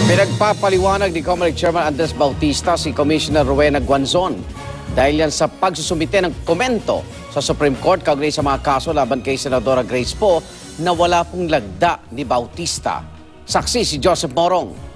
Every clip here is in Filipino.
Pinagpapaliwanag ni COMELEC Chairman Andres Bautista si Commissioner Rowena Guanzon dahil yan sa pagsusumite ng komento sa Supreme Court kaugnay sa mga kaso laban kay Senadora Grace Poe na wala pong lagda ni Bautista. Saksi si Joseph Morong.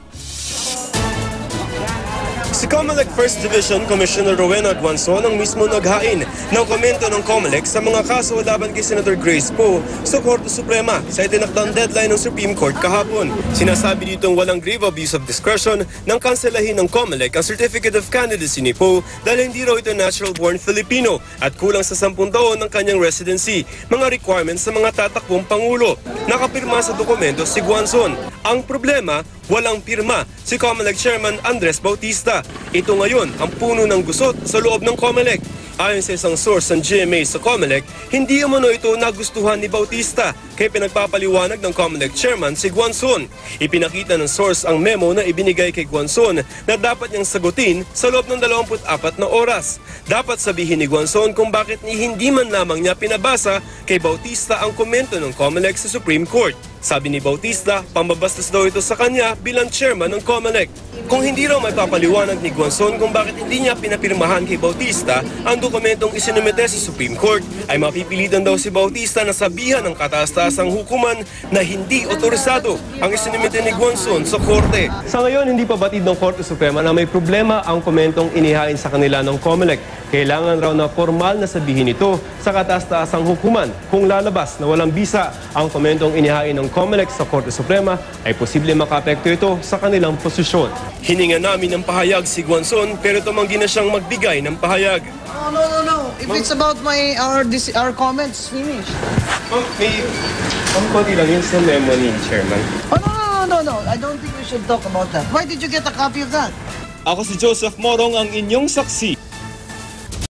Si COMELEC First Division Commissioner Rowena Guanzon ang mismo naghain ng komento ng COMELEC sa mga kaso laban kay Senator Grace Poe sa Korte Suprema sa itinakdang deadline ng Supreme Court kahapon. Sinasabi ditong walang grave abuse of discretion nang kanselahin ng COMELEC ang Certificate of Candidacy ni Poe dahil hindi raw ito natural-born Filipino at kulang sa 10 taon ng kanyang residency, mga requirements sa mga tatakbong Pangulo. Nakapirma sa dokumento si Guanzon. Ang problema, walang pirma si COMELEC Chairman Andres Bautista. Ito ngayon ang puno ng gusot sa loob ng COMELEC. Ayon sa isang source ng GMA sa COMELEC, hindi umano ito nagustuhan ni Bautista kaya pinagpapaliwanag ng COMELEC Chairman si Guanzon. Ipinakita ng source ang memo na ibinigay kay Guanzon na dapat niyang sagutin sa loob ng 24 na oras. Dapat sabihin ni Guanzon kung bakit hindi man lamang niya pinabasa kay Bautista ang komento ng COMELEC sa Supreme Court. Sabi ni Bautista, pambabastos daw ito sa kanya bilang chairman ng COMELEC. Kung hindi raw may papaliwanag ni Guanzon kung bakit hindi niya pinapirmahan kay Bautista ang dokumentong isinumite sa Supreme Court, ay mapipilitan daw si Bautista na sabihan ng kataas-taasang hukuman na hindi otorisado ang isinumite ni Guanzon sa Korte. Sa ngayon, hindi pa batid ng Korte Suprema na may problema ang komentong inihain sa kanila ng COMELEC. Kailangan raw na formal na sabihin ito sa kataas-taasang hukuman. Kung lalabas na walang bisa ang komentong inihain ng COMELEC sa Korte Suprema, ay posible makaapekto ito sa kanilang posisyon. Hininga namin ng pahayag si Guanzon pero tumanggi na siyang magbigay ng pahayag. No. If it's about our comments, finished. Ang konti lang yun sa memo ni Chairman. No. I don't think we should talk about that. Why did you get a copy of that? Ako si Joseph Morong, ang inyong saksi.